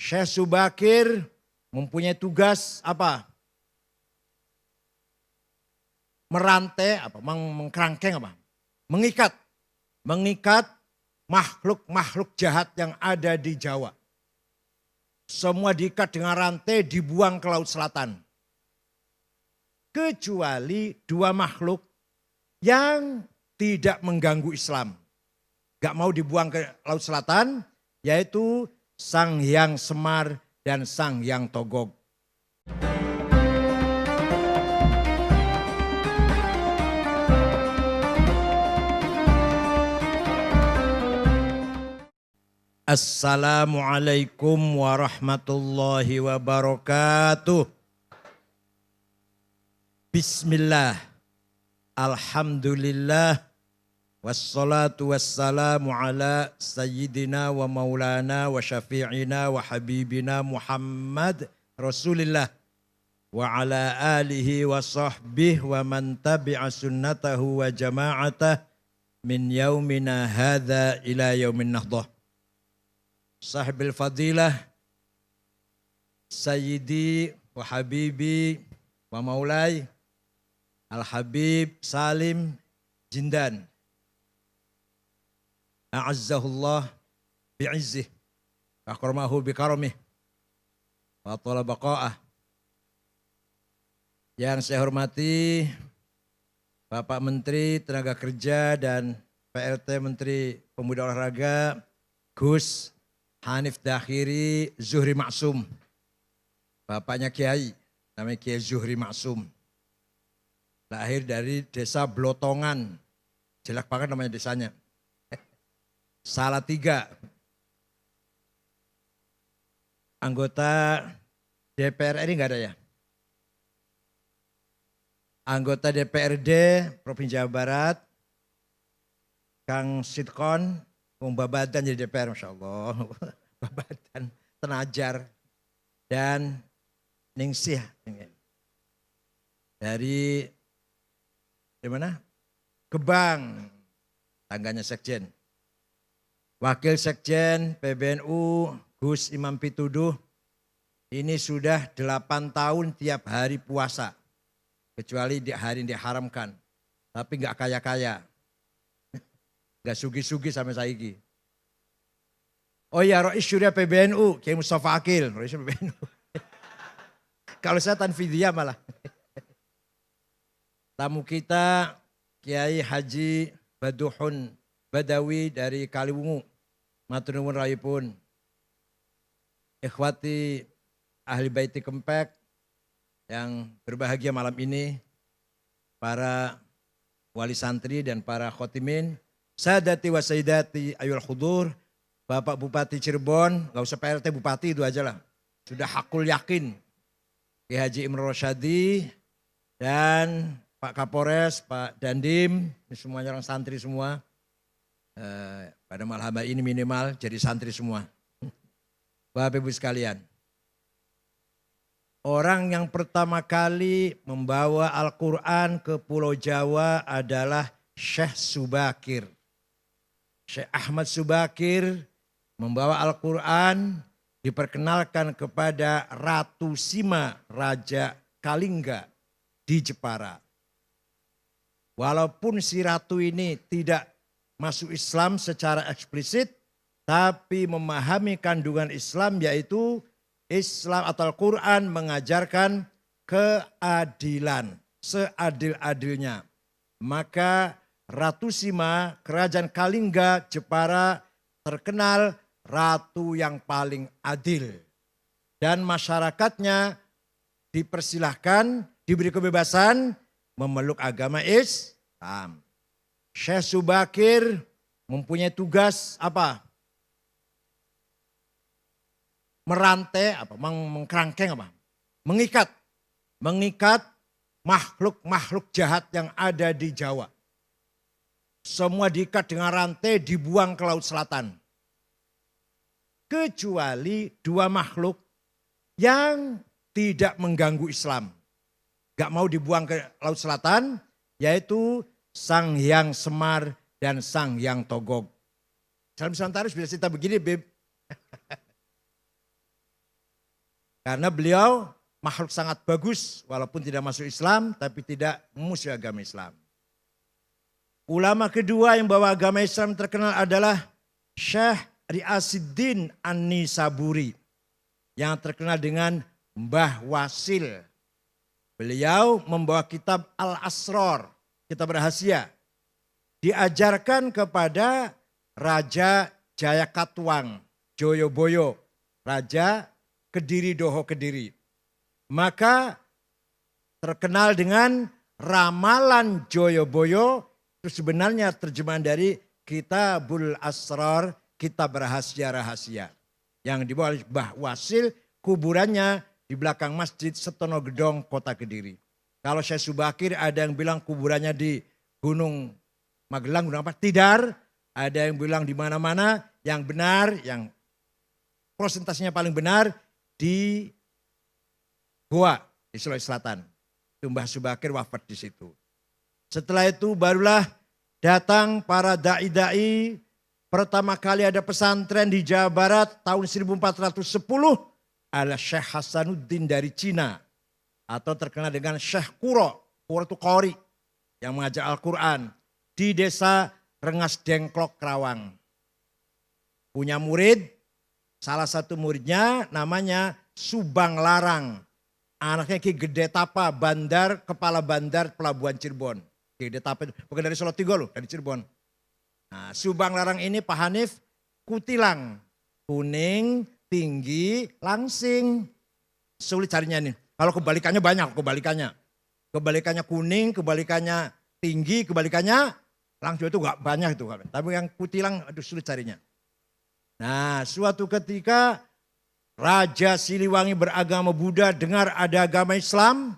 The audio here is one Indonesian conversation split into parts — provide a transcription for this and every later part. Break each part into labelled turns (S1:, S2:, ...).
S1: Syekh Subakir mempunyai tugas apa? Merantai, mengkerangkeng apa? Mengikat makhluk-makhluk jahat yang ada di Jawa. Semua diikat dengan rantai, dibuang ke Laut Selatan. Kecuali dua makhluk yang tidak mengganggu Islam. Gak mau dibuang ke Laut Selatan, yaitu Sang Hyang Semar dan Sang Hyang Togog. Assalamualaikum warahmatullahi wabarakatuh. Bismillah, alhamdulillah, wassalatu wassalamu ala sayyidina wa maulana wa syafi'ina wa habibina Muhammad Rasulillah wa ala alihi wa sahbihi wa man tabi'a sunnatahu wa jama'atah min yaumina hadha ila yaumin nahdah. Sahibil fadilah Sayyidi wa Habibi wa Maulai Al-Habib Salim Jindan, a'azzahullah bi'izzih wa akramahu bikaramih wa atala baqa'ah. Yang saya hormati Bapak Menteri Tenaga Kerja dan PLT Menteri Pemuda Olahraga Gus Hanif Dakhiri Zuhri Maksum. Bapaknya Kiai, namanya Kiai Zuhri Maksum. Lahir dari desa Blotongan. Jelek banget namanya desanya. Salatiga. Anggota DPR RI enggak ada ya? Anggota DPRD Provinsi Jawa Barat, Kang Sitkon, Babadan jadi DPR, Masya Allah. Babadan, Tenajar, dan Ningsih. Dari mana? Gebang, tangganya Sekjen. Wakil Sekjen PBNU Gus Imam Pituduh, ini sudah 8 tahun tiap hari puasa. Kecuali di hari yang diharamkan. Tapi enggak kaya-kaya. Gak sugi-sugi sampai saiki. Oh iya, Rois Syuriah PBNU, Kiai Mustafa Akil, Rois PBNU. Kalau saya Tanfidiyah malah. Tamu kita Kiai Haji Baduhun Badawi dari Kaliwungu, matur nuwun rayipun. Ikhwati ahli baiti Kempek yang berbahagia malam ini, para wali santri dan para khotimin, Sadati wa sayyidati ayul hudur, Bapak Bupati Cirebon, gak usah PLT Bupati itu aja lah. Sudah hakul yakin. Ki Haji Imron Rosyadi dan Pak Kapolres, Pak Dandim, semuanya orang santri semua. Pada malam ini minimal jadi santri semua. Bapak Ibu sekalian. Orang yang pertama kali membawa Al-Quran ke Pulau Jawa adalah Syekh Subakir. Syekh Ahmad Subakir membawa Al-Quran, diperkenalkan kepada Ratu Sima Raja Kalingga di Jepara. Walaupun si ratu ini tidak masuk Islam secara eksplisit, tapi memahami kandungan Islam, yaitu Islam atau Al-Quran mengajarkan keadilan, seadil-adilnya. Maka Ratu Sima, Kerajaan Kalingga, Jepara terkenal ratu yang paling adil. Dan masyarakatnya dipersilahkan, diberi kebebasan memeluk agama Islam. Syekh Subakir mempunyai tugas apa? Merantai, mengkerangkeng apa? Mengikat makhluk-makhluk jahat yang ada di Jawa. Semua diikat dengan rantai, dibuang ke Laut Selatan. Kecuali dua makhluk yang tidak mengganggu Islam. Gak mau dibuang ke Laut Selatan, yaitu Sang Hyang Semar dan Sang Hyang Togog. Salam Santarus bisa cerita begini, Beb. Karena beliau makhluk sangat bagus walaupun tidak masuk Islam tapi tidak memusuhi agama Islam. Ulama kedua yang bawa agama Islam terkenal adalah Syekh Riyasiddin An-Nisaburi yang terkenal dengan Mbah Wasil. Beliau membawa kitab Al-Asrar, kitab rahasia. Diajarkan kepada Raja Jayakatwang, Joyoboyo, Raja Kediri Doho Kediri. Maka terkenal dengan ramalan Joyoboyo, itu sebenarnya terjemahan dari Kitabul Asrar, kitab rahasia-rahasia. Yang dibawa oleh Mbah Wasil, kuburannya di belakang Masjid Setono Gedong, Kota Kediri. Kalau Syekh Subakir ada yang bilang kuburannya di Gunung Magelang, Gunung apa? Tidar. Ada yang bilang di mana-mana. Yang benar, yang prosentasenya paling benar di Goa, di Sulawesi Selatan. Itu Mbah Subakir wafat di situ. Setelah itu barulah datang para da'i-da'i. Pertama kali ada pesantren di Jawa Barat tahun 1410 adalah Syekh Hasanuddin dari Cina. Atau terkenal dengan Syekh Kuro. Kuro itu Qori yang mengajar Al-Quran. Di desa Rengas Dengklok, Kerawang. Punya murid, salah satu muridnya namanya Subang Larang. Anaknya Ki Gede Tapa, kepala bandar pelabuhan Cirebon. Ki Gede Tapa itu bukan dari Solo Tigo loh, dari Cirebon. Nah, Subang Larang ini Pak Hanif kutilang. Kuning, tinggi, langsing. Sulit carinya nih. Kalau kebalikannya banyak, kebalikannya. Kebalikannya kuning, kebalikannya tinggi, kebalikannya langsing itu gak banyak itu. Tapi yang kutilang aduh sulit carinya. Nah, suatu ketika Raja Siliwangi beragama Buddha dengar ada agama Islam,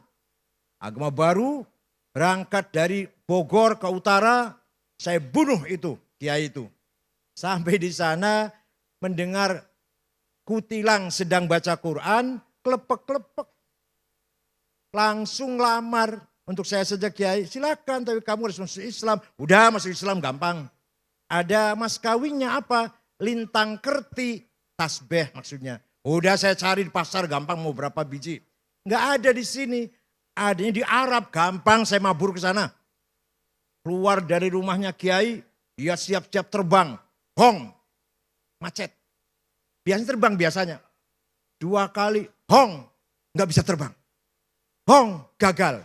S1: agama baru, berangkat dari Bogor ke utara, saya bunuh itu, kiai itu. Sampai di sana mendengar kutilang sedang baca Quran, klepek-klepek. Langsung lamar untuk saya saja kiai, silakan tapi kamu harus masuk Islam. Udah masuk Islam gampang. Ada mas kawinnya apa? Lintang kerti, tasbih maksudnya. Udah saya cari di pasar gampang mau berapa biji. Enggak ada di sini. Adanya di Arab gampang saya mabur ke sana. Keluar dari rumahnya kiai, dia siap-siap terbang. Hong, macet. Biasanya terbang biasanya. 2 kali, hong, enggak bisa terbang. Hong, gagal.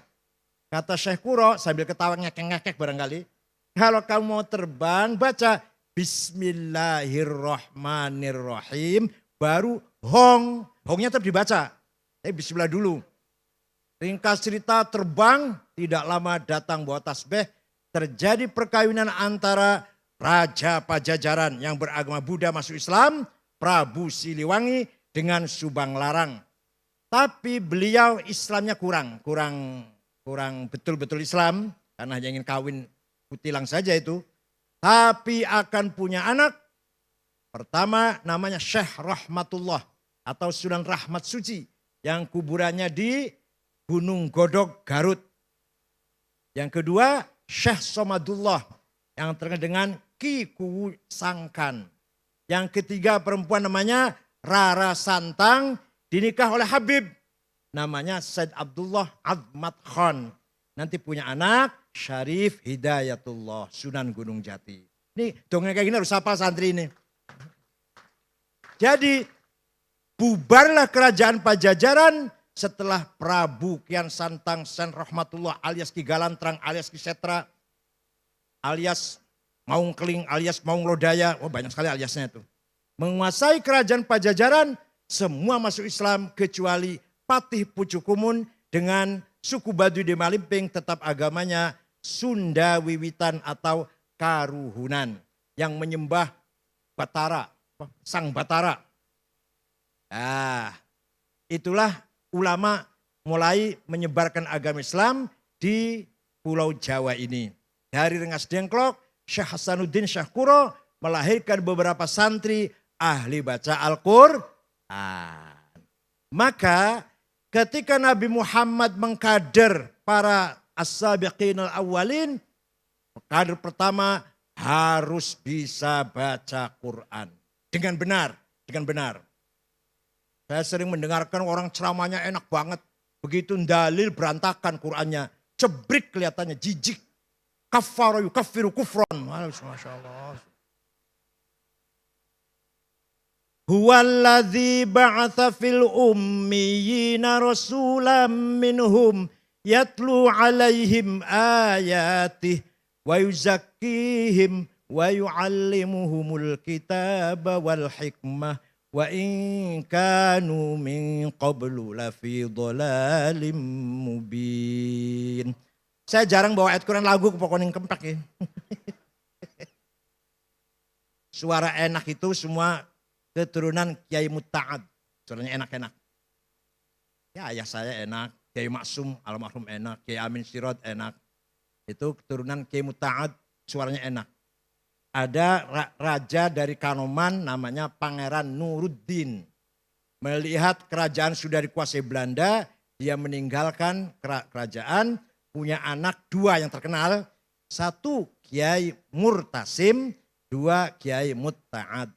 S1: Kata Syekh Kuro sambil ketawa ngekek-ngekek barangkali. Kalau kamu mau terbang baca Bismillahirrahmanirrahim. Baru hong. Hongnya tetap dibaca. Tapi bismillah dulu. Ringkas cerita terbang. Tidak lama datang bawa tasbih. Terjadi perkawinan antara Raja Pajajaran yang beragama Buddha masuk Islam. Prabu Siliwangi dengan Subang Larang. Tapi beliau Islamnya kurang betul-betul Islam. Karena hanya ingin kawin kutilang saja itu. Tapi akan punya anak. Pertama namanya Syekh Rahmatullah atau Sunan Rahmat Suci yang kuburannya di Gunung Godog, Garut. Yang kedua Syekh Somadullah yang terkenal dengan Ki Kuwu Sangkan. Yang ketiga perempuan namanya Rara Santang dinikah oleh Habib. Namanya Said Abdullah Admat Khan. Nanti punya anak Syarif Hidayatullah Sunan Gunung Jati. Ini dongeng kayak gini harus hafal santri ini. Jadi bubarlah kerajaan Pajajaran setelah Prabu Kian Santang Sen Rahmatullah alias Ki Galantrang alias Ki Setra alias Maung Keling alias Maung Lodaya. Oh banyak sekali aliasnya itu. Menguasai kerajaan Pajajaran semua masuk Islam kecuali Patih Pucukumun dengan suku Baduy di Malimping tetap agamanya Sunda Wiwitan atau Karuhunan yang menyembah Batara, Sang Batara. Itulah ulama mulai menyebarkan agama Islam di Pulau Jawa ini. Dari Rengas Dengklok, Syekh Hasanuddin Syekh Kuro melahirkan beberapa santri ahli baca Al-Quran. Maka ketika Nabi Muhammad mengkader para as-sabiqin al-awwalin, kader pertama harus bisa baca Quran dengan benar, Saya sering mendengarkan orang ceramahnya enak banget. Begitu dalil berantakan Qur'annya. Cebrik kelihatannya, jijik. Kaffara yukaffiru kufran. Masya Allah. Huwallazi ba'atha fil ummiyina rasulam minhum yatlu alaihim ayatih wa yuzakkihim wa yu'allimuhumul kitaba wal hikmah wa in kanu min qablu lafi dhalalim mubin. Saya jarang bawa ayat Quran lagu ke Pokoning Kempek ya. Suara enak itu semua keturunan Kiai Mutta'ad. Suaranya enak-enak. Ya ayah saya enak, Kiai Maksum almarhum enak, Kiai Amin Sirot enak. Itu keturunan Kiai Mutta'ad, suaranya enak. Ada raja dari Kanoman namanya Pangeran Nuruddin. Melihat kerajaan sudah dikuasai Belanda, dia meninggalkan kerajaan, punya anak dua yang terkenal. Satu Kiai Murtasim, dua Kiai Mutta'ad.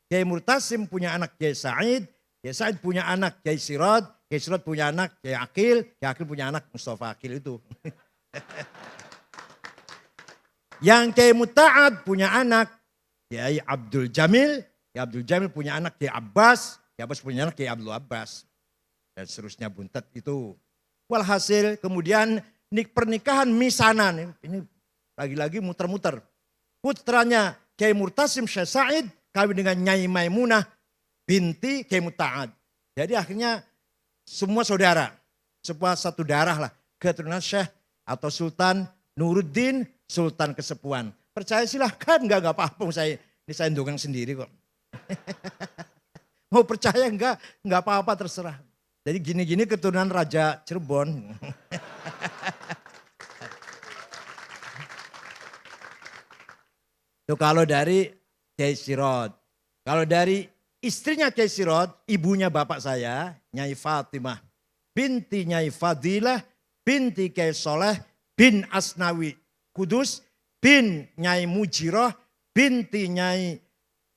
S1: Kiai Murtasim punya anak Kiai Said punya anak Kiai Sirot punya anak Kiai Akil punya anak Mustafa Akil itu. Yang Kiai Mutta'ad punya anak Kiai Abdul Jamil punya anak Kiai Abbas punya anak Kiai Abdul Abbas. Dan seterusnya buntet itu. Walhasil kemudian pernikahan misanan, ini lagi-lagi muter-muter. Putranya Kiai Murtasim Syekh Said kawin dengan Nyai Maimunah binti Kiai Mutta'ad. Jadi akhirnya semua saudara, satu darah lah. Keturunan Syekh atau Sultan Nuruddin, Sultan Kesepuan. Percaya silahkan, enggak apa-apa. Ini saya ndongeng sendiri kok. Mau percaya enggak apa-apa terserah. Jadi gini-gini keturunan Raja Cirebon. Itu kalau dari Kiai Sirot. Kalau dari istrinya Kiai Sirot, ibunya bapak saya, Nyai Fatimah binti Nyai Fadilah, binti Kiai Soleh, bin Asnawi Kudus, bin Nyai Mujiroh, binti Nyai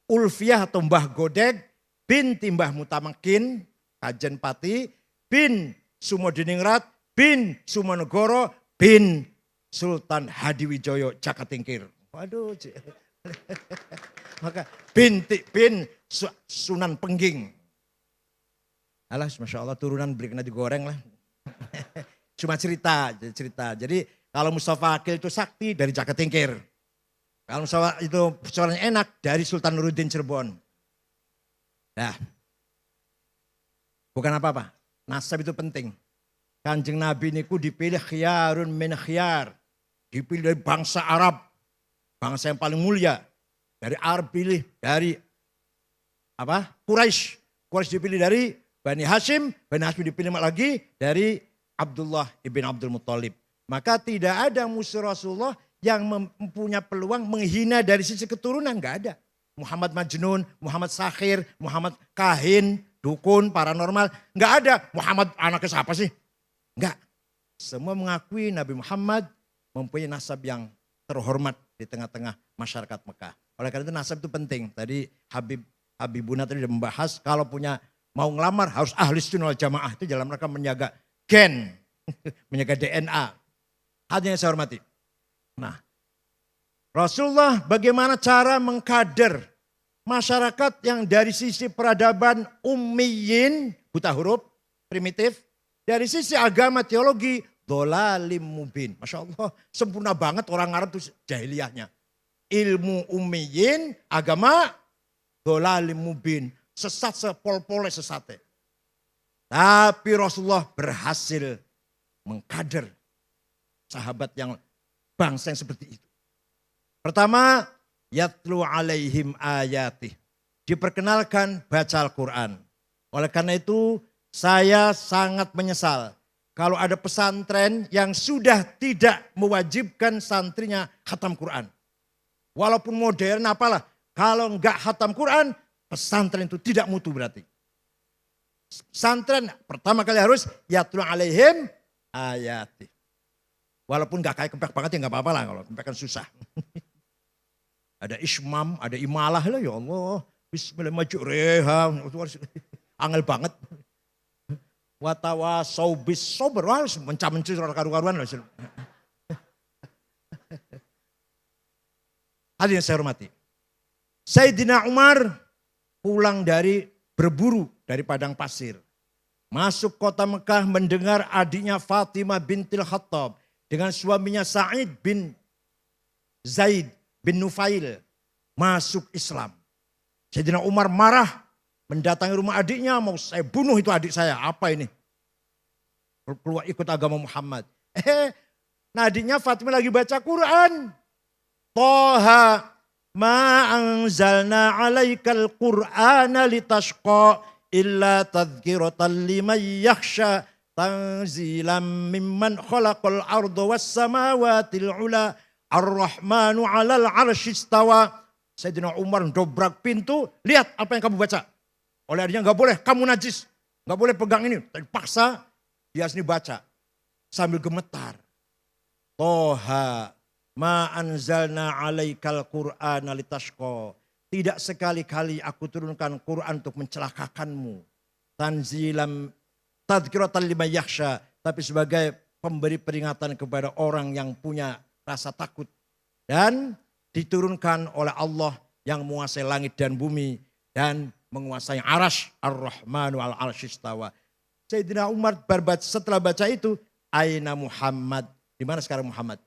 S1: Ulfiah atau Mbah Godeg, binti Mbah Mutamakin, Kajen Pati, bin Sumodiningrat, bin Sumonegoro, bin Sultan Hadiwijoyo Jakatingkir. Waduh, maka bin Sunan Pengging. Alah, Masya Allah turunan beli kena digoreng lah. Cuma cerita. Jadi kalau Mustafa Akil itu sakti dari Jakatingkir. Kalau Mustafa itu suaranya enak dari Sultan Nuruddin Cirebon. Nah, bukan apa-apa. Nasab itu penting. Kanjeng Nabi niku dipilih khiyarun min khiyar. Dipilih dari bangsa Arab. Bangsa yang paling mulia. Dari Arab pilih, dari Quraisy. Quraisy dipilih dari Bani Hashim dipilih lagi dari Abdullah ibn Abdul Muttalib. Maka tidak ada musuh Rasulullah yang mempunyai peluang menghina dari sisi keturunan, enggak ada. Muhammad Majnun, Muhammad Sakhir, Muhammad Kahin, dukun, paranormal, enggak ada. Muhammad anaknya siapa sih? Enggak. Semua mengakui Nabi Muhammad mempunyai nasab yang terhormat di tengah-tengah masyarakat Mekah. Oleh karena itu nasab itu penting. Tadi Habibuna tadi sudah membahas kalau mau ngelamar harus ahli sunnah wal jamaah. Itu dalam rangka menjaga gen, menjaga DNA. Hadirin yang saya hormati. Nah, Rasulullah bagaimana cara mengkader masyarakat yang dari sisi peradaban ummiyin, buta huruf, primitif. Dari sisi agama teologi, dhalalim mubin. Masya Allah, sempurna banget orang Arab itu jahiliyahnya. Ilmu ummiyin, agama, dhalalim mubin. Sesat sepol-pole sesatnya. Tapi Rasulullah berhasil mengkader sahabat yang bangsa yang seperti itu. Pertama, yatlu alaihim ayatih. Diperkenalkan baca Al-Quran. Oleh karena itu saya sangat menyesal kalau ada pesantren yang sudah tidak mewajibkan santrinya khatam Quran. Walaupun modern apalah, kalau enggak khatam Quran, pesantren itu tidak mutu berarti. Pesantren pertama kali harus yatlu alaihim ayatih. Walaupun enggak kayak kempek banget ya enggak apa-apa lah, kalau kempek kan susah. Ada ismam, ada imalah lah ya Allah. Bismillah maju reha, angel banget. Watawasau bis sober. Harus mencah-mencih karu-karuan. Hadirin saya hormati. Sayyidina Umar pulang dari berburu dari padang pasir. Masuk kota Mekah mendengar adiknya Fatimah bintil Khattab dengan suaminya Sa'id bin Zaid bin Nufail masuk Islam. Sayyidina Umar marah mendatangi rumah adiknya, mau saya bunuh itu adik saya. Apa ini? Keluar ikut agama Muhammad. Nah adiknya Fatimah lagi baca Quran. Toha ma anzalna alaikal qur'ana litashqa illa tadhkiratan liman yakhsha tanzilam mimman khalaqal arda was samawatil ula ar-rahmanu 'alal 'arsy istawa. Sayyidina Umar dobrak pintu, lihat apa yang kamu baca. Oleh adiknya, enggak boleh, kamu najis. Enggak boleh pegang ini. Paksa dia sini baca sambil gemetar. Toha ma anzalna alaikal qur'ana litashqa. Tidak sekali-kali aku turunkan Quran untuk mencelakakanmu. Tanzilam tadhkiratan liman yakhsha. Tapi sebagai pemberi peringatan kepada orang yang punya rasa takut. Dan diturunkan oleh Allah yang menguasai langit dan bumi. Dan menguasai arash. Ar-Rahmanu al-Arsy istawa. Sayyidina Umar setelah baca itu. Aina Muhammad. Di mana sekarang Muhammad?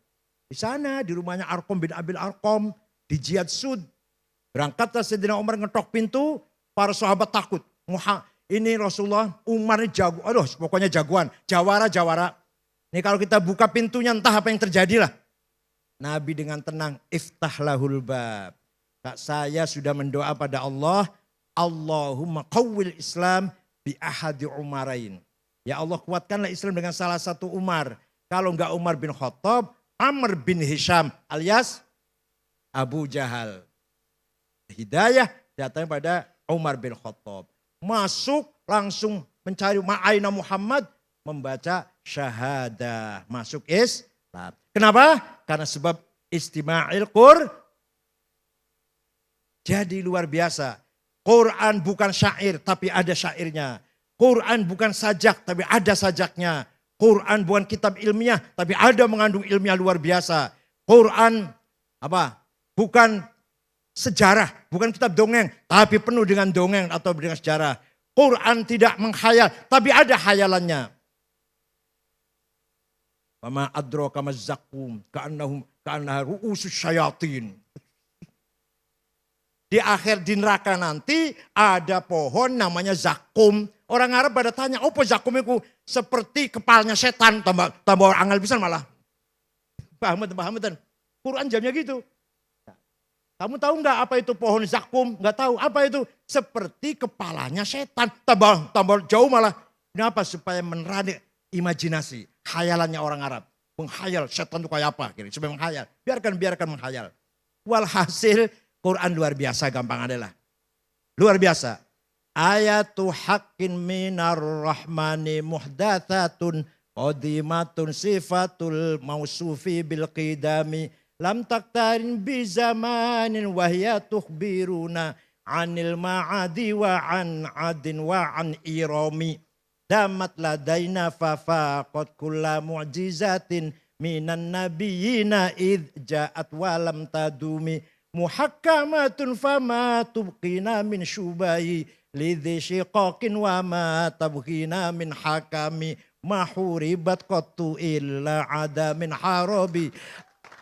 S1: Di sana, di rumahnya Arqam bin Abil Arqam. Di Jihad Sud. Berangkatlah Sayyidina Umar ngetok pintu, para sahabat takut. Ini Rasulullah, Umar ini jago, aduh pokoknya jagoan, jawara. Ini kalau kita buka pintunya entah apa yang terjadi lah. Nabi dengan tenang, iftahlahul bab. Saya sudah mendoa pada Allah, Allahumma qawwil Islam bi ahadi Umarain. Ya Allah kuatkanlah Islam dengan salah satu Umar. Kalau enggak Umar bin Khattab, Amr bin Hisham alias Abu Jahal. Hidayah datang pada Umar bin Khattab. Masuk langsung mencari ma'aina Muhammad. Membaca syahadah. Masuk Islam. Kenapa? Karena sebab istima'il Qur'an. Jadi luar biasa. Quran bukan syair tapi ada syairnya. Quran bukan sajak tapi ada sajaknya. Quran bukan kitab ilmiah tapi ada mengandung ilmiah luar biasa. Quran bukan sejarah, bukan kitab dongeng, tapi penuh dengan dongeng atau dengan sejarah. Quran tidak menghayal, tapi ada hayalannya. Wama adraka mazzakum ka'annaha ru'usus syayatin. Di akhir di neraka nanti ada pohon namanya zakum. Orang Arab pada tanya, apa zakum itu? Seperti kepalanya setan, tambah orang angel pisan malah. Paham? Quran jamnya gitu. Kamu tahu nggak apa itu pohon zakum? Nggak tahu apa itu? Seperti kepalanya setan. Tambah jauh malah. Kenapa? Supaya menerani imajinasi. Khayalannya orang Arab. Menghayal setan itu kayak apa? Supaya menghayal. Biarkan menghayal. Walhasil Quran luar biasa gampang adalah. Luar biasa. Ayatu haqqin minar rahmani muhdathatun. Qadimatun sifatul mausufi bil qidami. Lam taktarin bi zamanin wahya tukhbiruna anil ma'adi wa an adin wa an irami. Damat ladaina fafaqat kulla mu'jizatin minan nabiyina idh ja'at walam tadumi. Muhakkamatun fama tubqina min syubahi lidhi syiqaqin wa ma tabqina min hakami. Mahuribat qattu illa ada min harabi.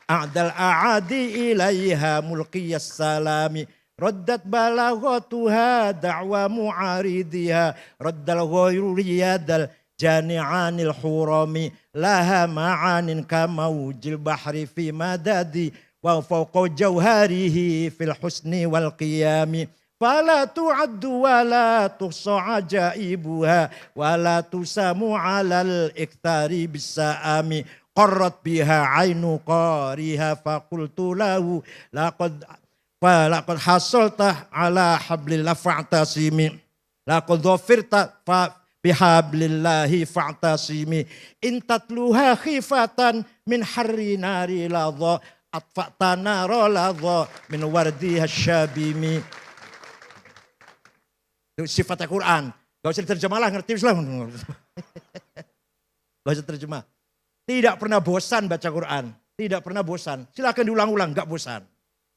S1: A'dal a'adi ilaiha mulqiyas salami. Raddat balaghatuha da'wa mu'aridiha. Raddal ghayru riyadal jani'anil hurami. Laha ma'anin kamawjil bahri fi madadi. Wa fawqa jawharihi fil husni wal qiyami. Fala tu'addu wa la tuhsa ajaibuha. Wa la tusamu alal ikhtari bisa'ami. Qarrat biha ainu qariha faqultu lahu laqad hasalta ala hablillah fa'tasimi laqad dhafirta bihablillahi fa'tasimi in tatluha khifatan min harri nari ladha atfa'ta nara ladha min wardiha syabimi. Itu sifatnya Quran. Gak usah diterjemah lah, ngerti Islam. Bahasa terjemah. Tidak pernah bosan baca Quran. Tidak pernah bosan. Silakan diulang-ulang, gak bosan.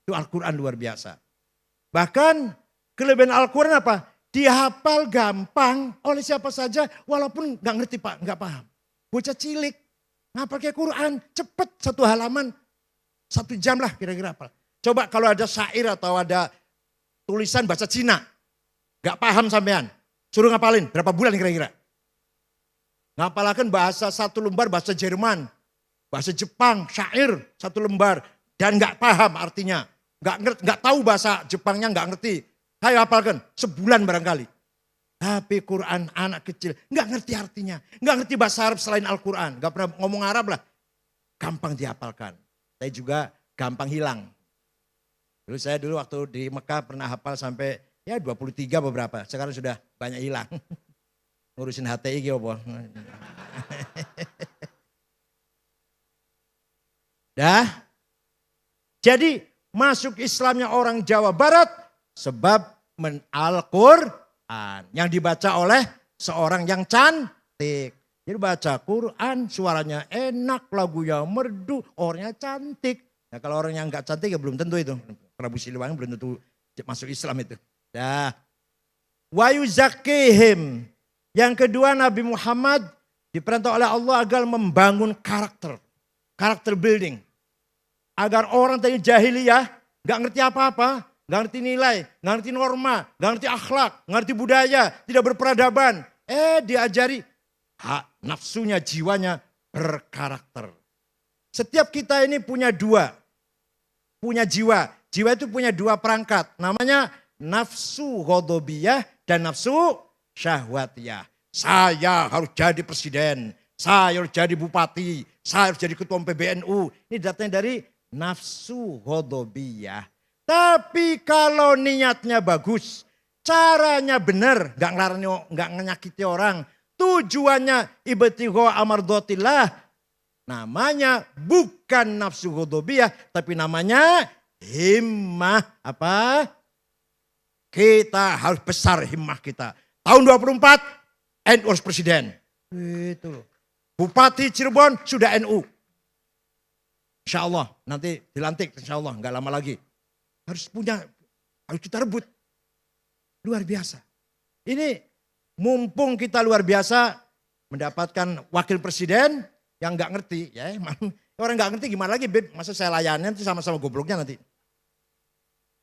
S1: Itu Al-Quran luar biasa. Bahkan kelebihan Al-Quran apa? Dihafal gampang oleh siapa saja walaupun gak ngerti Pak, gak paham. Bocah cilik, ngapal kayak Quran, cepet satu halaman, 1 jam lah kira-kira apa. Coba kalau ada syair atau ada tulisan bahasa Cina, gak paham sampean, suruh ngapalin berapa bulan kira-kira? Ngapalakan bahasa 1 lembar bahasa Jerman, bahasa Jepang, syair 1 lembar dan gak paham artinya. Gak tahu bahasa Jepangnya, gak ngerti. Ayo hafalkan, sebulan barangkali. Tapi Quran anak kecil gak ngerti artinya. Gak ngerti bahasa Arab selain Al-Quran. Gak pernah ngomong Arab lah. Gampang dihafalkan. Saya juga gampang hilang. Saya dulu waktu di Mekah pernah hafal sampai ya 23 beberapa. Sekarang sudah banyak hilang. Ngurusin HTI gitu. Dah. Jadi masuk Islamnya orang Jawa Barat sebab Al-Quran yang dibaca oleh seorang yang cantik. Jadi baca Quran suaranya enak, lagunya merdu, orangnya cantik. Nah kalau orang yang enggak cantik ya belum tentu itu. Prabu Siliwangi belum tentu masuk Islam itu. Dah. Wa yuzakkihim. Yang kedua Nabi Muhammad diperintah oleh Allah agar membangun karakter. Karakter building. Agar orang tadi jahiliyah gak ngerti apa-apa. Gak ngerti nilai, gak ngerti norma, gak ngerti akhlak, gak ngerti budaya, tidak berperadaban. Diajari hak nafsunya, jiwanya berkarakter. Setiap kita ini punya 2. Punya jiwa. Jiwa itu punya 2 perangkat. Namanya nafsu ghadabiyah dan nafsu syahwatiyah. Saya harus jadi presiden, saya harus jadi bupati, saya harus jadi ketua PBNU. Ini datanya dari nafsu ghadabiyah. Tapi kalau niatnya bagus, caranya benar, gak menyakiti orang, tujuannya ibtigha amardatillah, namanya bukan nafsu ghadabiyah, tapi namanya himmah. Apa? Kita harus besar himmah kita. Tahun 24 NU harus presiden. Itu. Bupati Cirebon sudah NU. Insya Allah nanti dilantik, insya Allah nggak lama lagi. Harus kita rebut. Luar biasa. Ini mumpung kita luar biasa mendapatkan wakil presiden yang nggak ngerti. Ya, orang nggak ngerti gimana lagi, Beb? Masa saya layanin nanti sama-sama gobloknya nanti.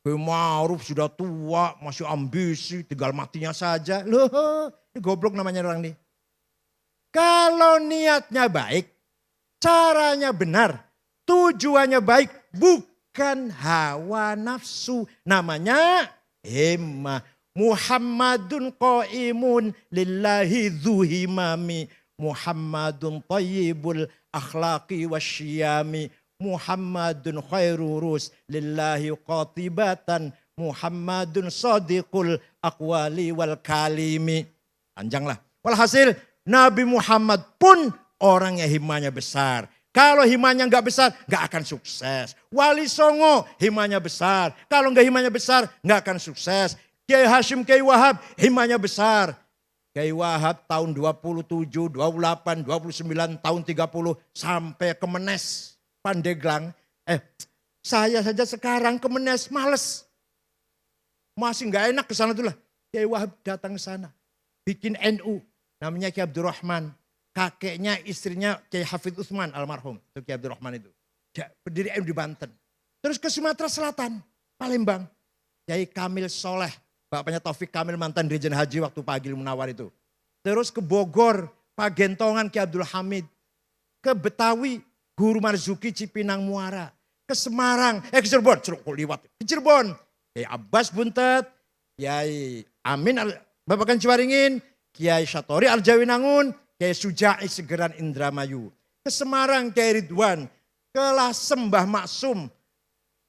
S1: Ma'ruf sudah tua, masih ambisi, tinggal matinya saja. Loh, ini goblok namanya orang ini. Kalau niatnya baik, caranya benar, tujuannya baik, bukan hawa nafsu. Namanya himmah. Muhammadun qaimun lillahi dzuhimami. Muhammadun tayyibul akhlaqi wasyiyami. Muhammadun khairurus lillahi qatibatan. Muhammadun sadiqul aqwali wal kalimi. Panjang lah. Walhasil Nabi Muhammad pun orang yang himmahnya besar. Kalau himanya nggak besar, nggak akan sukses. Wali Songo himanya besar. Kalau nggak himanya besar, nggak akan sukses. Kiai Hashim, Kiai Wahab himanya besar. Kiai Wahab tahun 27, 28, 29, tahun 30 sampai ke Menes, Pandeglang. Saya saja sekarang ke Menes males. Masih nggak enak ke sana tuh lah. Kiai Wahab datang ke sana, bikin NU, namanya Kiai Abdurrahman. Kakeknya, istrinya Kiai Hafidh Utsman almarhum. Itu Kiai Abdurrahman itu. Berdiri di Banten. Terus ke Sumatera Selatan, Palembang. Kiai Kamil Soleh. Bapaknya Taufik Kamil mantan Dirjen Haji waktu Pak Agil Munawar itu. Terus ke Bogor, Pak Gentongan Kiai Abdul Hamid. Ke Betawi, Guru Marzuki Cipinang Muara. Ke Semarang, ke Cirebon. Ke Cirebon, Kiai Abbas Buntet. Kiai Amin Babakan Ciwaringin. Kiai Syatori Al-Jawinangun. Kiai Suja'i Segeran Indramayu. Ke Semarang Kiai Ridwan. Ke Lasem Mbah Maksum.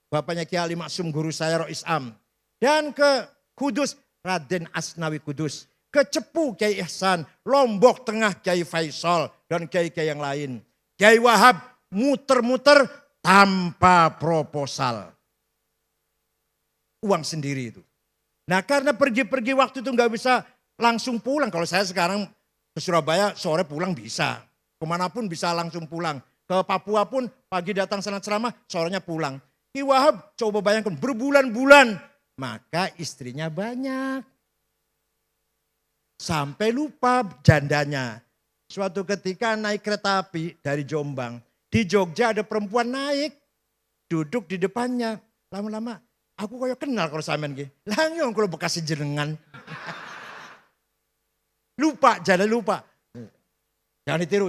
S1: Bapaknya Kiai Ali Maksum guru saya Rois Am. Dan ke Kudus Raden Asnawi Kudus. Ke Cepu Kiai Ihsan. Lombok Tengah Kiai Faisal. Dan kiai-kiai yang lain. Kiai Wahab muter-muter tanpa proposal. Uang sendiri itu. Nah karena pergi-pergi waktu itu nggak bisa langsung pulang. Kalau saya sekarang ke Surabaya sore pulang bisa. Kemanapun bisa langsung pulang. Ke Papua pun pagi datang sana ceramah, sorenya pulang. Ki Wahab coba bayangkan berbulan-bulan. Maka istrinya banyak. Sampai lupa jandanya. Suatu ketika naik kereta api dari Jombang. Di Jogja ada perempuan naik. Duduk di depannya. Lama-lama aku kayak kenal kalau sampean ki. Lah nyong kalau bekas jenengan. Lupa, jangan lupa. Jangan ditiru.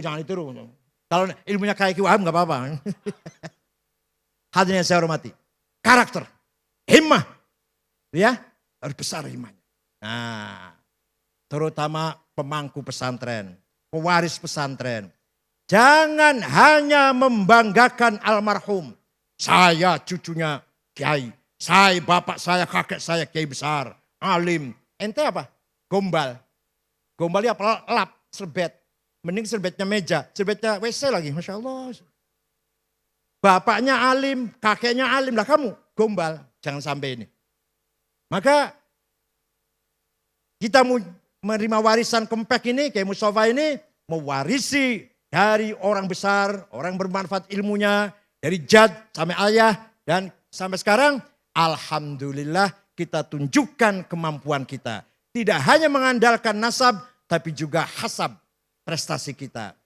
S1: Kalau ilmunya kayak Ki Wahab gak apa-apa. Hadirin yang saya hormati. Karakter, himmah. Ya, harus besar himmahnya. Nah, terutama pemangku pesantren, pewaris pesantren. Jangan hanya membanggakan almarhum. Saya cucunya kiai. Saya bapak saya, kakek saya kiai besar. Alim. Ente apa? Gombal. Gombalnya apa? Lap, serbet. Mending serbetnya meja, serbetnya WC lagi. Masya Allah. Bapaknya alim, kakeknya alim. Lah kamu gombal. Jangan sampai ini. Maka kita menerima warisan Kempek ini, kayak Mustafa ini. Mewarisi dari orang besar, orang bermanfaat ilmunya. Dari jad sampai ayah. Dan sampai sekarang alhamdulillah kita tunjukkan kemampuan kita. Tidak hanya mengandalkan nasab, tapi juga hasab. Prestasi kita.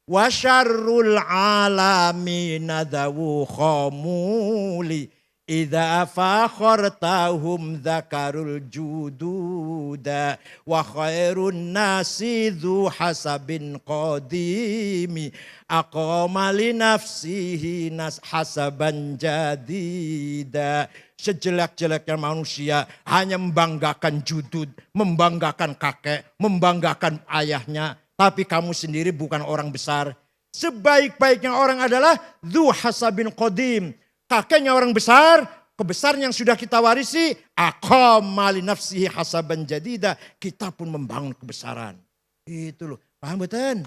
S1: Wa syarrul alamina dawu khamuli idza fakhartahum dzakarul jududa wa khairun nasi dzu hasabin qadimi aqama li nafsihi nas hasaban jadida. Sejelek-jeleknya manusia hanya membanggakan judud, membanggakan kakek, membanggakan ayahnya. Tapi kamu sendiri bukan orang besar. Sebaik-baiknya orang adalah dzu hasabin qadim. Kakeknya orang besar, kebesaran yang sudah kita warisi. Aqama li nafsihi hasaban jadida. Kita pun membangun kebesaran. Itu loh, paham betul?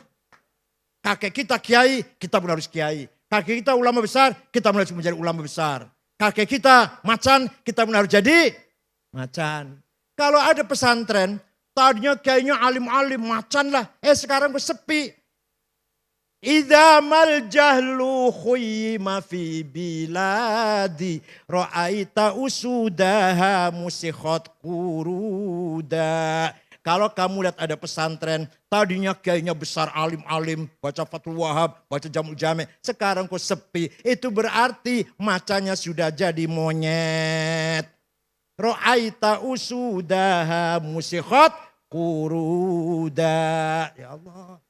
S1: Kakek kita kiai, kita pun harus kiai. Kakek kita ulama besar, kita pun harus menjadi ulama besar. Kakek kita macan, kita pun harus jadi macan. Kalau ada pesantren, tadinya kayaknya alim-alim, macan lah. Sekarang kok sepi. Idza mal jahlu khuyima fi biladi ra'aita usudaha musikhat kuruda. Kalau kamu lihat ada pesantren, tadinya kayaknya besar alim-alim, baca Fathul Wahab, baca Jamul Jami', sekarang kok sepi. Itu berarti macanya sudah jadi monyet. Ra'aita usudaha musikhat kuruda. Ya Allah.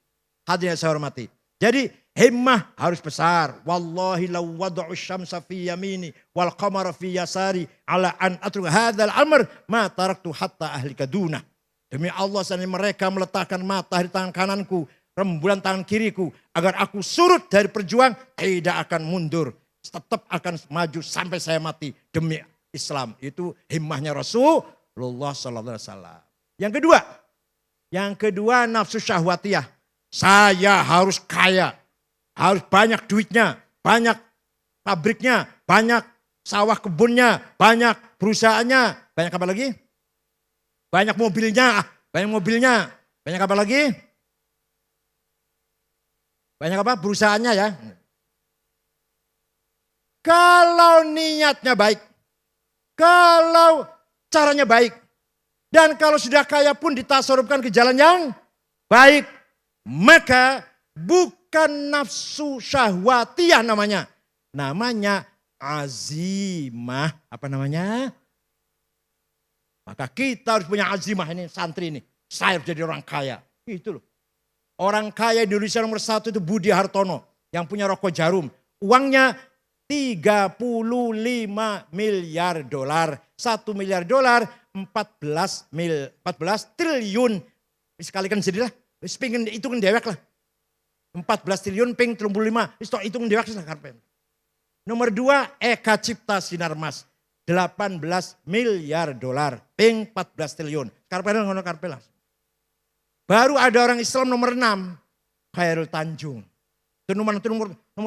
S1: Hadirin yang saya hormati. Jadi himmah harus besar. Wallahi law wada'u syamsa fi yamini wal qamara fi yasari ala an atruka hadzal amr ma taraktu hatta ahlika dunah. Demi Allah seandainya mereka meletakkan matahari tangan kananku, rembulan tangan kiriku, agar aku surut dari perjuang, tidak akan mundur. Tetap akan maju sampai saya mati demi Islam. Itu himmahnya Rasulullah sallallahu alaihi wasallam. Yang kedua nafsu syahwatiyah. Saya harus kaya, harus banyak duitnya, banyak pabriknya, banyak sawah kebunnya, banyak perusahaannya, banyak apa lagi? Banyak mobilnya, banyak apa lagi? Banyak apa? Perusahaannya ya. Kalau niatnya baik, kalau caranya baik, dan kalau sudah kaya pun ditasarrufkan ke jalan yang baik, maka bukan nafsu syahwatiyah namanya. Namanya azimah. Apa namanya? Maka kita harus punya azimah ini santri ini. Saya harus jadi orang kaya. Itu loh. Orang kaya di Indonesia nomor 1 itu Budi Hartono. Yang punya rokok Jarum. Uangnya 35 miliar dolar. 1 miliar dolar 14 triliun. Sekalikan jadilah. Pingin hitung dewek lah. 14 triliun ping 35. Hitung dewek lah karpen. Nomor 2 Eka Cipta Sinarmas. 18 miliar dolar. Ping 14 triliun. Karpen ngono karpen lah. Baru ada orang Islam nomor 6. Khairul Tanjung. Itu nomor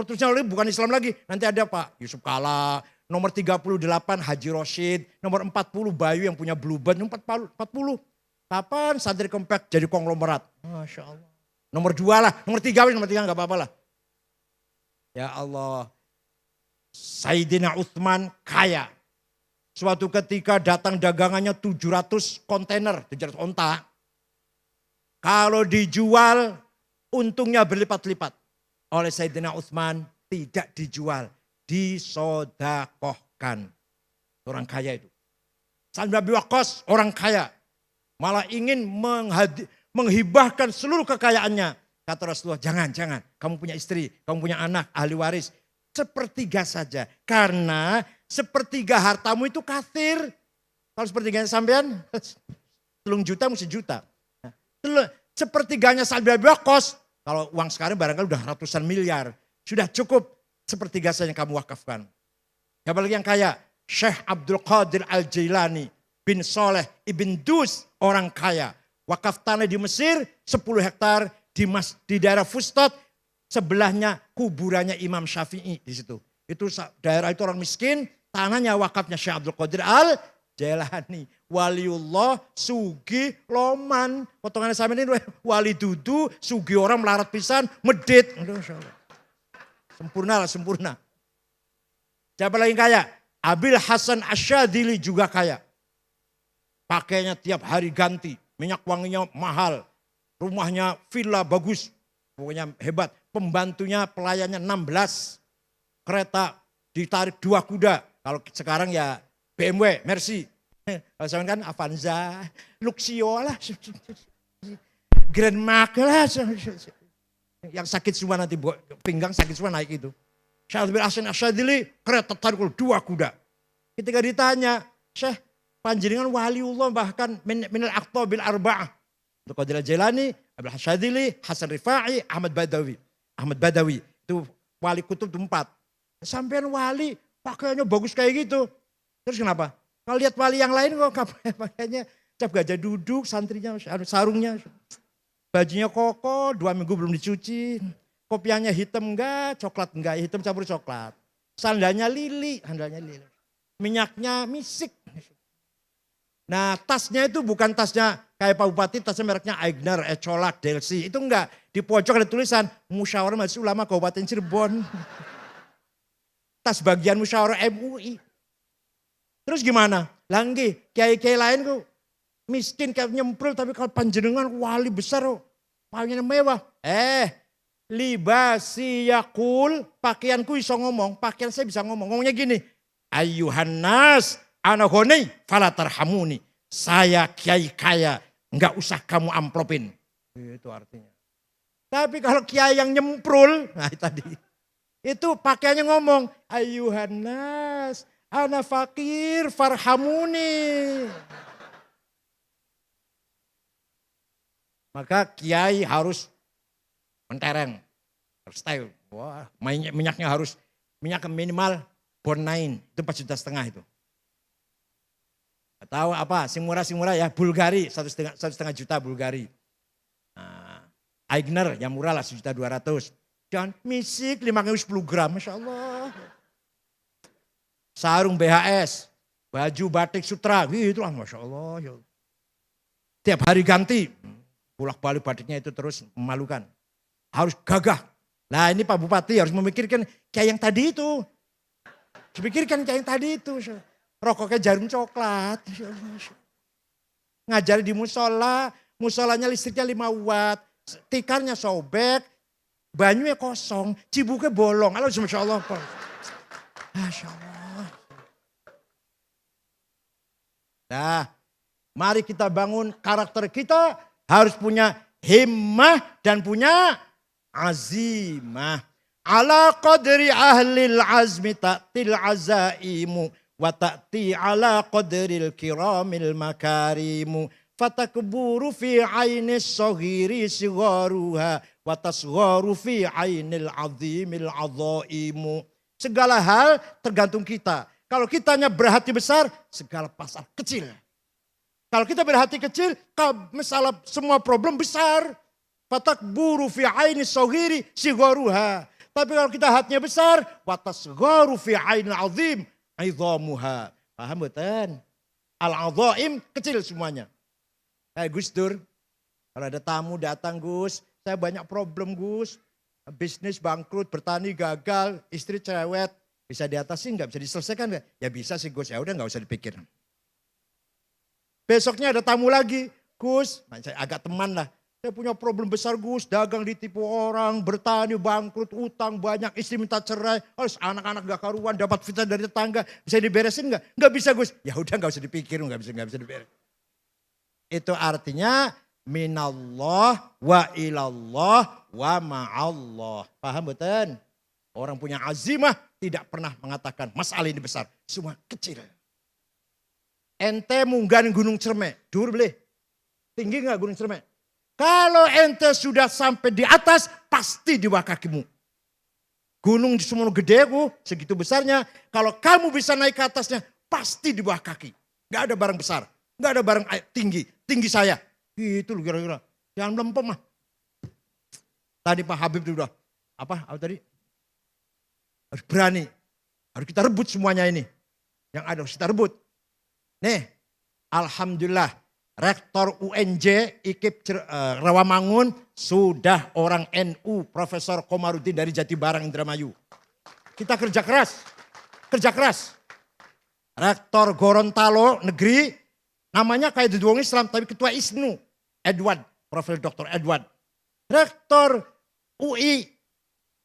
S1: terusnya bukan Islam lagi. Nanti ada Pak Yusuf Kala. Nomor 38 Haji Roshid. Nomor 40 Bayu yang punya Bluebird. Nomor 40. Kapan santri Kempek jadi konglomerat? Masya Allah. Nomor 2 lah, nomor 3 nggak apa-apa lah. Ya Allah, Sayyidina Utsman kaya. Suatu ketika datang dagangannya 700 kontainer, 700 onta. Kalau dijual, untungnya berlipat-lipat. Oleh Sayyidina Utsman tidak dijual, disodakohkan. Orang kaya itu. Sa'd bin Abi Waqqas orang kaya. Malah ingin menghibahkan seluruh kekayaannya. Kata Rasulullah, jangan. Kamu punya istri, kamu punya anak, ahli waris. Sepertiga saja. Karena sepertiga hartamu itu kathir. Kalau sepertiganya sampean, 3 juta mesti juta. Sepertiganya Sa'd bin Abi Waqqas. Kalau uang sekarang barangkali udah ratusan miliar. Sudah cukup sepertiga saja yang kamu wakafkan. Siapa lagi yang kaya? Syekh Abdul Qadir Al-Jailani bin Soleh ibn Dus orang kaya. Wakaf tanah di Mesir 10 hektar di daerah Fustat. Sebelahnya kuburannya Imam Syafi'i di situ. Itu daerah itu orang miskin, tanahnya wakafnya Syekh Abdul Qadir Al-Jailani. Waliullah, sugi, loman. Potongannya sama ini wali dudu, sugi orang melarat pisan, medit. Sempurna lah, sempurna. Siapa lagi kaya? Abil Hasan Asyadili juga kaya. Pakainya tiap hari ganti, minyak wanginya mahal. Rumahnya villa bagus, pokoknya hebat. Pembantunya pelayannya 16. Kereta ditarik 2 kuda. Kalau sekarang ya BMW, Mercy. Kalau sekarang kan Avanza, Luxio lah. Grand Mark lah. Yang sakit semua nanti pinggang sakit semua naik itu. Syekh bin Hasan Asyadili kereta tarik 2 kuda. Ketika ditanya, Syekh panjenengan waliullah bahkan minal aqtabil arba'ah. Untuk Qadir Al-Jailani, Abdul Asyadili, Hasan Rifai, Ahmad Badawi. Itu wali kutub 4. Sampean wali pakaiannya bagus kayak gitu. Terus kenapa? Kalau lihat wali yang lain kok pakaiannya cap gajah duduk, santrinya, sarungnya. Bajunya koko, 2 minggu belum dicuci. Kopiahnya hitam enggak, coklat enggak, hitam campur coklat. Sandalnya lili. Minyaknya misik. Nah tasnya itu bukan tasnya kayak Pak Bupati, tasnya mereknya Aigner, Ecolak, Delsi. Itu enggak, di pojok ada tulisan Musyawarah Majelis Ulama Kabupaten Cirebon. Tas bagian Musyawarah MUI. Terus gimana? Langgi, kiai-kiai lain kok miskin kayak nyemprul, tapi kalau panjenengan wali besar kok pakaiannya mewah. Libasi yakul, pakaianku bisa ngomong, pakaian saya bisa ngomong. Ngomongnya gini, Ayyuhan nas, ana ghani fala tarhamuni. Saya kiai kaya, enggak usah kamu amplopin. Itu artinya. Tapi kalau kiai yang nyemprul, nah tadi. Itu pakaiannya ngomong, Ayyuhan nas, ana fakir farhamuni. Maka kiai harus mentereng, style. Wah, minyaknya harus minimal Bornain, itu 4,5 juta itu. Tahu apa? Sing murah ya Bulgari, 1,5 juta Bulgari. Nah, Aigner yang murah lah 1,2 juta. Jangan misik 5,10 gram, Masya Allah. Sarung BHS, baju batik sutra, gitu lah Masya Allah. Tiap hari ganti, bolak-balik batiknya itu terus memalukan. Harus gagah. Nah ini Pak Bupati harus memikirkan kayak yang tadi itu. Dipikirkan kayak yang tadi itu. Rokoknya jarum coklat. Ngajari di musola. Musolanya listriknya 5 watt. Tikarnya sobek. Banyunya kosong. Cibuknya bolong. Masya Allah. Masya Allah. Nah mari kita bangun karakter kita. Harus punya himmah dan punya azimah. Ala qadri ahlil azmi ta'til azaimu. Wa ta'ti ala qadril kiramil makarimu. Fatakburu fi ainis soghiri sigharuha. Wa tasgharu fi ainil azimil azaimu. Segala hal tergantung kita. Kalau kitanya berhati besar, segala pasal kecil. Kalau kita berhati kecil, masalah semua problem besar. Fatakburu fi aini soghiri sigharuha. Tapi kalau kita hatinya besar, watasgharu fi ainil azim idhamuha. Paham betul? Al-azaim kecil semuanya. Kayak Gus Dur. Kalau ada tamu datang Gus, saya banyak problem Gus. Bisnis bangkrut, bertani gagal, istri cerewet. Bisa diatasi nggak? Bisa diselesaikan nggak? Ya bisa sih Gus, ya udah nggak usah dipikir. Besoknya ada tamu lagi. Gus, saya agak teman lah. Saya punya problem besar Gus, dagang ditipu orang, bertani bangkrut, utang banyak, istri minta cerai, harus anak-anak gak karuan, dapat fitnah dari tetangga, bisa diberesin nggak? Nggak bisa Gus. Ya udah nggak usah dipikir, nggak bisa diberesin. Itu artinya minallah wa ilallah wa ma'allah. Paham betul? Orang punya azimah tidak pernah mengatakan masalah ini besar, semua kecil. Ente munggah Gunung Cermek, dur boleh. Tinggi nggak Gunung Cermek? Kalau ente sudah sampai di atas, pasti di bawah kakimu. Gunung di Sumono gede segitu besarnya. Kalau kamu bisa naik ke atasnya, pasti di bawah kaki. Gak ada barang besar, gak ada barang tinggi. Tinggi saya. Gitu loh kira-kira. Jangan melempem mah. Tadi Pak Habib itu udah, apa tadi? Harus berani. Harus kita rebut semuanya ini. Yang ada harus kita rebut. Nih, alhamdulillah. Rektor UNJ IKIP Rawamangun sudah orang NU Profesor Komarudin dari Jatibarang Indramayu. Kita kerja keras, kerja keras. Rektor Gorontalo Negeri namanya kayak di Duong Islam tapi ketua ISNU Edward, Profesor Dr. Edward. Rektor UI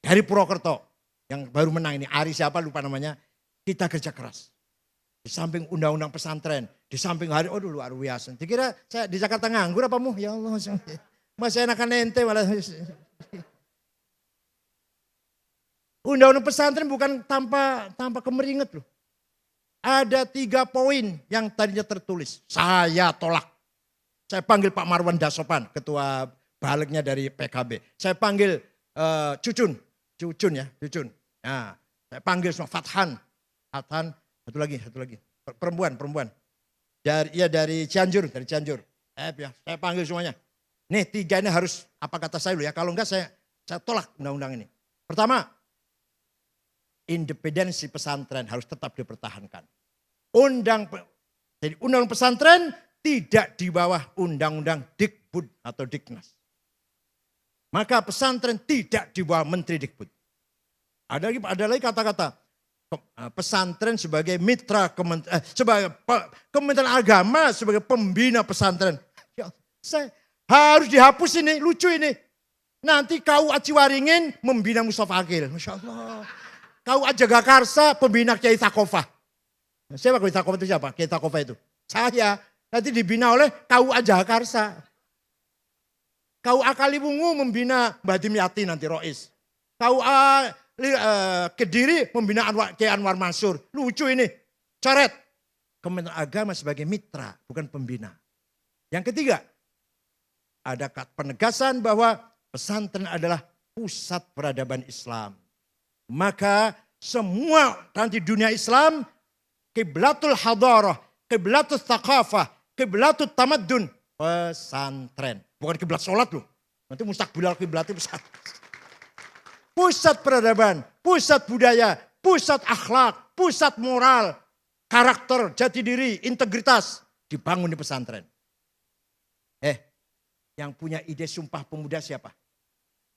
S1: dari Purwokerto yang baru menang ini Ari siapa lupa namanya. Kita kerja keras. Di samping undang-undang pesantren, di samping hari, oh luar biasa. Dikira saya di Jakarta nganggur apa mu? Ya Allah, masih enakan ente malah. Undang-undang pesantren bukan tanpa kemeringet loh. Ada 3 poin yang tadinya tertulis. Saya tolak. Saya panggil Pak Marwan Dasopan, ketua baliknya dari PKB. Saya panggil Cucun ya, Cucun. Nah, saya panggil semua Fathan. Satu lagi, perempuan. Dari Cianjur, ya, saya panggil semuanya. Nih 3 ini harus apa kata saya dulu ya, kalau enggak saya tolak undang-undang ini. Pertama, independensi pesantren harus tetap dipertahankan. Jadi undang pesantren tidak di bawah undang-undang Dikbud atau Diknas. Maka pesantren tidak di bawah Menteri Dikbud. Ada lagi kata-kata. Pesantren sebagai mitra sebagai Kementerian Agama sebagai pembina pesantren. Ya, saya harus dihapus ini, lucu ini. Nanti KUA Ciwaringin membina Mustafa Akil. Masya Allah. KUA Jagakarsa pembina Kiai Takofah. Siapa Kiai Takofah itu siapa? Kiai Takofah itu. Saya. Nanti dibina oleh KUA Jagakarsa. KUA Kaliwungu membina Mbah Dimyati nanti Rois. KUA Kediri membina Kiai Anwar Mansur. Lucu ini. Coret. Kementerian Agama sebagai mitra, bukan pembina. Yang ketiga, ada penegasan bahwa pesantren adalah pusat peradaban Islam. Maka semua nanti dunia Islam, kiblatul hadarah, kiblatul thaqafah, kiblatul tamaddun, pesantren. Bukan kiblat sholat loh. Nanti mustaqbilal kiblatnya pesantren. Pusat peradaban, pusat budaya, pusat akhlak, pusat moral, karakter, jati diri, integritas dibangun di pesantren. Yang punya ide Sumpah Pemuda siapa?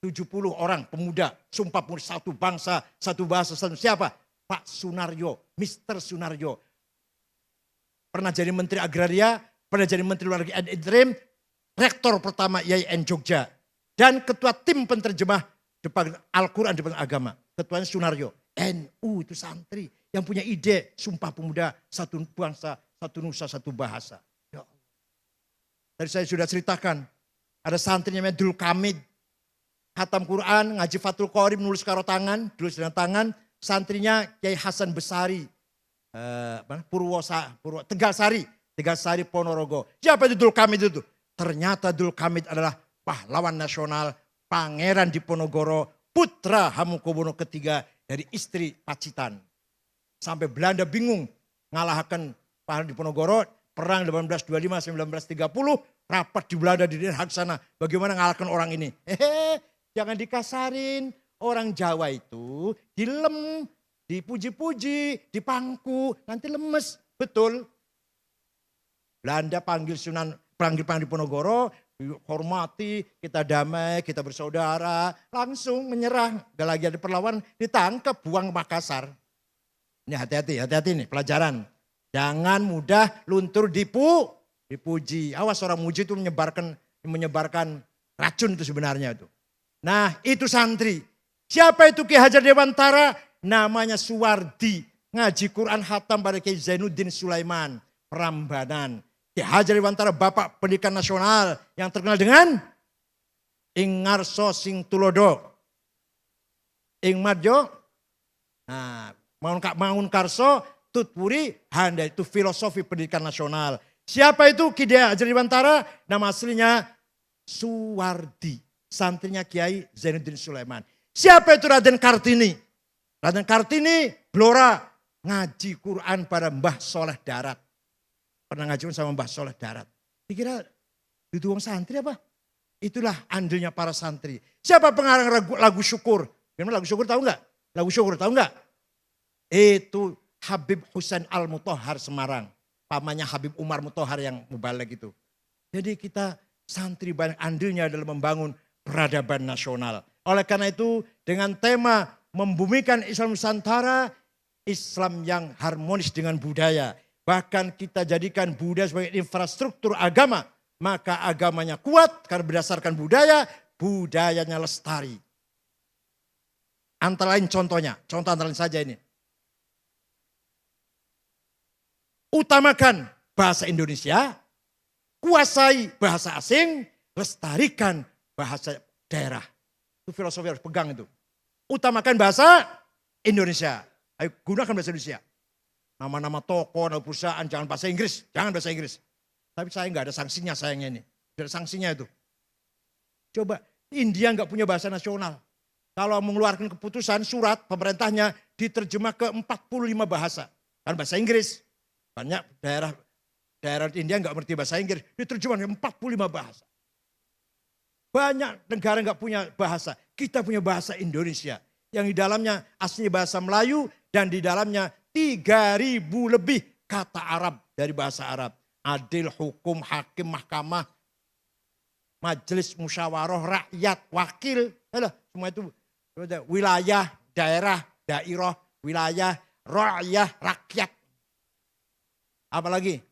S1: 70 orang pemuda, Sumpah Pemuda, satu bangsa, satu bahasa, siapa? Pak Sunaryo, Mr. Sunaryo. Pernah jadi Menteri Agraria, pernah jadi Menteri Luar Negeri interim, Rektor pertama IAIN Jogja, dan Ketua Tim Penterjemah depan Al-Quran depan agama. Ketuanya Sunaryo. NU itu santri yang punya ide Sumpah Pemuda, satu bangsa, satu nusa, satu bahasa. Ya Allah. Tadi saya sudah ceritakan, ada santri namanya Dul Kamid. Khatam Quran, ngaji Fathul Qorib, nulis karo tangan, tulis dengan tangan. Santrinya Kiai Hasan Besari, Tegalsari Ponorogo. Siapa itu Dul Kamid itu? Ternyata Dul Kamid adalah pahlawan nasional, Pangeran Diponegoro, putra Hamengkubuwono III dari istri Pacitan. Sampai Belanda bingung ngalahkan Pangeran Diponegoro, perang 1825-1930, rapat di Belanda di Den Haag sana. Bagaimana ngalahkan orang ini? Jangan dikasarin. Orang Jawa itu dilem, dipuji-puji, dipangku, nanti lemes. Betul. Belanda panggil Diponegoro, hormati, kita damai, kita bersaudara, langsung menyerah. Gak lagi ada perlawanan, ditangkap, buang Makassar. Ini hati-hati nih pelajaran. Jangan mudah luntur dipuji. Awas orang muji itu menyebarkan racun itu sebenarnya itu. Nah itu santri. Siapa itu Ki Hajar Dewantara? Namanya Suwardi. Ngaji Quran khatam pada Kiai Zainuddin Sulaiman. Prambanan. Ki Hajar Dewantara Bapak Pendidikan Nasional yang terkenal dengan Ing Ngarso Sing Tulodo. Ing Madjo. Nah, Mangun Karso Tutpuri Handa itu filosofi pendidikan nasional. Siapa itu Ki Hajar Dewantara? Nama aslinya Suwardi. Santrinya Kiai Zainuddin Sulaiman. Siapa itu Raden Kartini? Raden Kartini Blora ngaji Quran pada Mbah Soleh Darat. Pernah ngaji sama Mbah Soleh Darat. Dikira itu orang santri apa? Itulah andilnya para santri. Siapa pengarang lagu syukur? Gimana lagu syukur tahu nggak? Lagu syukur tahu nggak? Itu Habib Husain Al-Mutahhar Semarang. Pamannya Habib Umar Mutahhar yang mubalek itu. Jadi kita santri banyak andilnya dalam membangun peradaban nasional. Oleh karena itu dengan tema membumikan Islam Nusantara, Islam yang harmonis dengan budaya. Bahkan kita jadikan budaya sebagai infrastruktur agama. Maka agamanya kuat karena berdasarkan budaya, budayanya lestari. Antara lain contohnya, contoh antara lain saja ini. Utamakan bahasa Indonesia, kuasai bahasa asing, lestarikan bahasa daerah. Itu filosofi harus pegang itu. Utamakan bahasa Indonesia. Ayo gunakan bahasa Indonesia. Nama-nama toko, nama perusahaan, jangan bahasa Inggris. Jangan bahasa Inggris. Tapi saya nggak ada sanksinya sayangnya ini. Tidak ada sanksinya itu. Coba India nggak punya bahasa nasional. Kalau mengeluarkan keputusan surat pemerintahnya diterjemah ke 45 bahasa. Kan bahasa Inggris. Banyak daerah India nggak ngerti bahasa Inggris. Diterjemah ke 45 bahasa. Banyak negara nggak punya bahasa. Kita punya bahasa Indonesia. Yang di dalamnya aslinya bahasa Melayu. Dan di dalamnya 3.000 lebih kata Arab dari bahasa Arab. Adil, hukum, hakim, mahkamah, majelis, musyawarah, rakyat, wakil. Semua itu wilayah, daerah, dairah, wilayah, rakyat, rakyat. Apalagi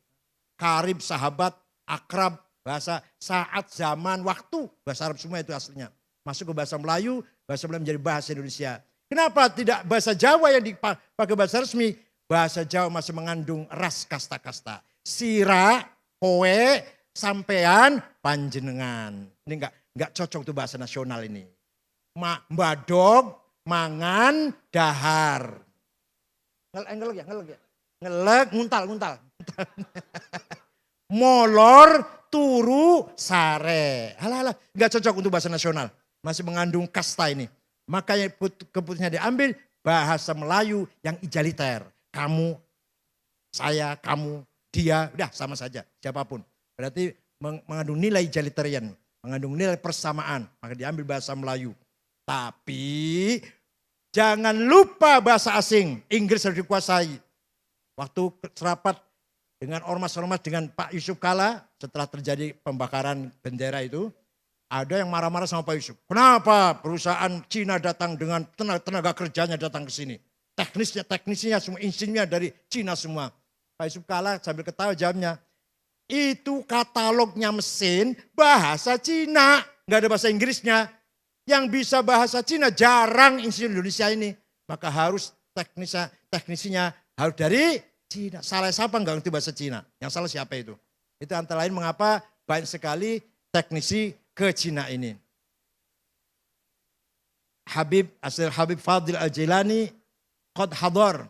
S1: karib, sahabat, akrab, bahasa saat, zaman, waktu. Bahasa Arab semua itu aslinya. Masuk ke bahasa Melayu menjadi bahasa Indonesia. Kenapa tidak bahasa Jawa yang dipakai bahasa resmi? Bahasa Jawa masih mengandung ras kasta-kasta. Sira, kowe, sampean, panjenengan. Ini enggak cocok tuh bahasa nasional ini. Mbadog, mangan, dahar. Ngelek ya. Ngelek, nguntal. Molor, turu, sare. Halah, enggak cocok untuk bahasa nasional. Masih mengandung kasta ini. Makanya keputusannya diambil bahasa Melayu yang egaliter. Kamu, saya, kamu, dia, udah sama saja, siapapun. Berarti mengandung nilai egalitarian, mengandung nilai persamaan. Maka diambil bahasa Melayu. Tapi jangan lupa bahasa asing, Inggris harus dikuasai. Waktu serapat dengan ormas-ormas dengan Pak Yusuf Kala, setelah terjadi pembakaran bendera itu, ada yang marah-marah sama Pak Yusuf. Kenapa perusahaan Cina datang dengan tenaga kerjanya datang ke sini? Teknisnya semua, insinnya dari Cina semua. Pak Yusuf Kala sambil ketawa jawabnya, itu katalognya mesin bahasa Cina. Nggak ada bahasa Inggrisnya. Yang bisa bahasa Cina jarang insin Indonesia ini. Maka harus teknisinya harus dari Cina. Salah siapa nggak ngerti bahasa Cina? Yang salah siapa itu? Itu antara lain mengapa banyak sekali teknisi ke Cina ini. Habib Fadil Al-Jilani qad hadar.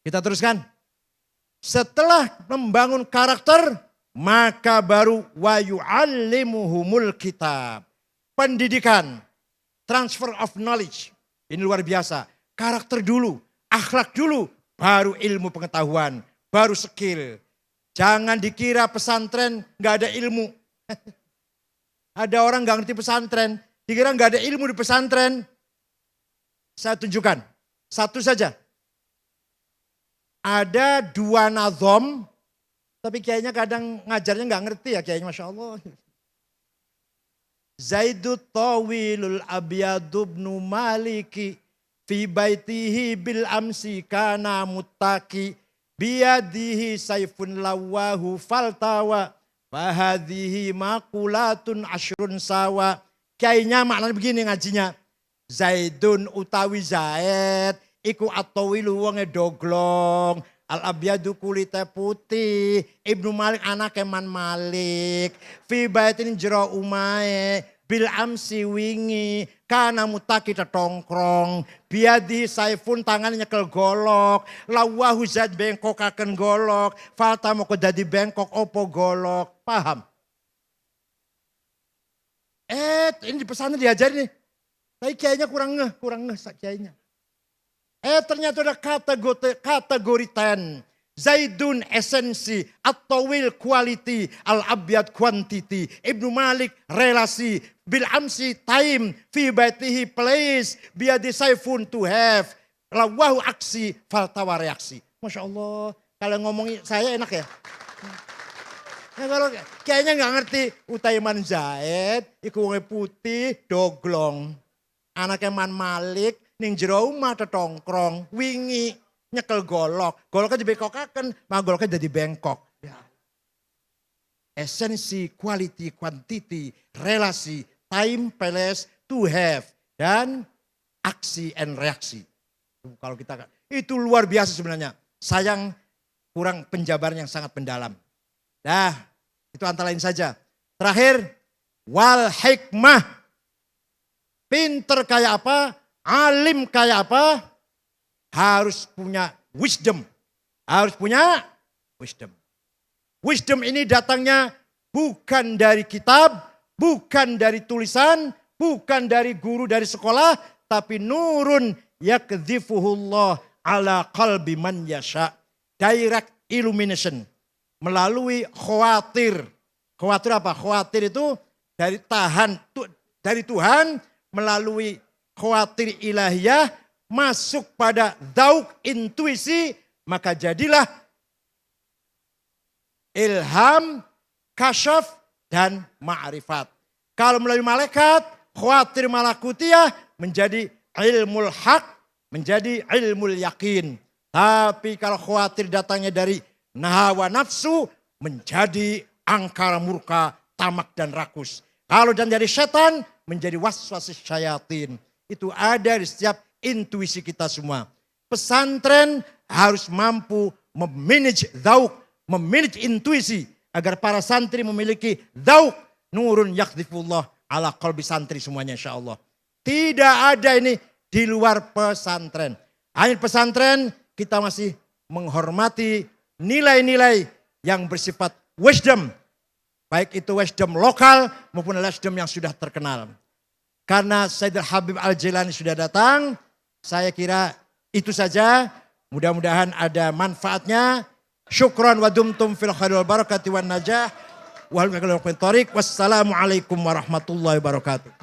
S1: Kita teruskan. Setelah membangun karakter, maka baru wa yu'allimuhumul kitab. Pendidikan, transfer of knowledge. Ini luar biasa. Karakter dulu, akhlak dulu, baru ilmu pengetahuan, baru skill. Jangan dikira pesantren nggak ada ilmu. Ada orang nggak ngerti pesantren, dikira nggak ada ilmu di pesantren. Saya tunjukkan, satu saja. Ada 2 nazom, tapi kayaknya kadang ngajarnya nggak ngerti ya kayaknya, Masya Allah. Zaidut tawilul abiyadubnu maliki fi baitihi bil amsi kana muttaki biyadihi saifun lawahu faltawa fahadhihi makulatun ashrun sawa. Kayaknya maknanya begini ngajinya. Zaidun utawi Zaid iku atawilu wonge doglong. Al-Abyadu kulite putih. Ibnu Malik anake Man Malik. Fi baitin jero umae. Bil amsi wingi. Kana mutaki tetongkrong. Biadi saifun tangannya nyekel golok. Lawahu zat bengkokaken golok. Falta moko dadi bengkok opo golok. Paham? Ini di pesantren diajarin nih. Tapi kayaknya kurang ngeh kayaknya. Ternyata ada kategori 10. Zaidun esensi, at-tawil quality, al-abyad quantity. Ibnu Malik relasi, bil amsi time, fi baitihi place, biadi saifun to have. Lawahu aksi, faltawa reaksi. Masya Allah, kalau ngomongin saya enak ya. Nah, kalau kayaknya nggak ngerti, Utaiman Zaid, iku wonge putih, doglong. Anaknya Man Malik, ning jero omah tetongkrong, wingi nyekel golok. Goloknya dibengkokaken, maka goloknya jadi bengkok. Ya. Esensi, quality, quantity, relasi, time, place, to have, dan aksi and reaksi. Kalau kita itu luar biasa sebenarnya. Sayang kurang penjabaran yang sangat mendalam. Nah, itu antara lain saja. Terakhir, wal hikmah. Pinter kayak apa? Alim kayak apa? Harus punya wisdom. Harus punya wisdom. Wisdom ini datangnya bukan dari kitab, bukan dari tulisan, bukan dari guru dari sekolah, tapi nurun yakdzifuhullah ala qalbi man yasha. Direct illumination. Melalui khawatir. Khawatir apa? Khawatir itu dari Tuhan melalui khawatir ilahiyah masuk pada zauk intuisi, maka jadilah ilham, kasyaf, dan ma'rifat. Kalau melalui malaikat, khawatir malakutiyah menjadi ilmul haq, menjadi ilmul yakin. Tapi kalau khawatir datangnya dari nahawa nafsu, menjadi angkara murka, tamak dan rakus. Kalau dan dari setan, menjadi waswasis syayatin. Itu ada di setiap intuisi kita semua. Pesantren harus mampu memanage zauk, memanage intuisi. Agar para santri memiliki zauk. Nurun yakdifullah ala qalbi santri semuanya insya Allah. Tidak ada ini di luar pesantren. Hanya pesantren kita masih menghormati nilai-nilai yang bersifat wisdom. Baik itu wisdom lokal maupun wisdom yang sudah terkenal. Karena Sayyidul Habib Al-Jilani sudah datang, saya kira itu saja. Mudah-mudahan ada manfaatnya. Syukran wa dumtum fil khairi wal barakati wan najah. Wassalamualaikum warahmatullahi wabarakatuh.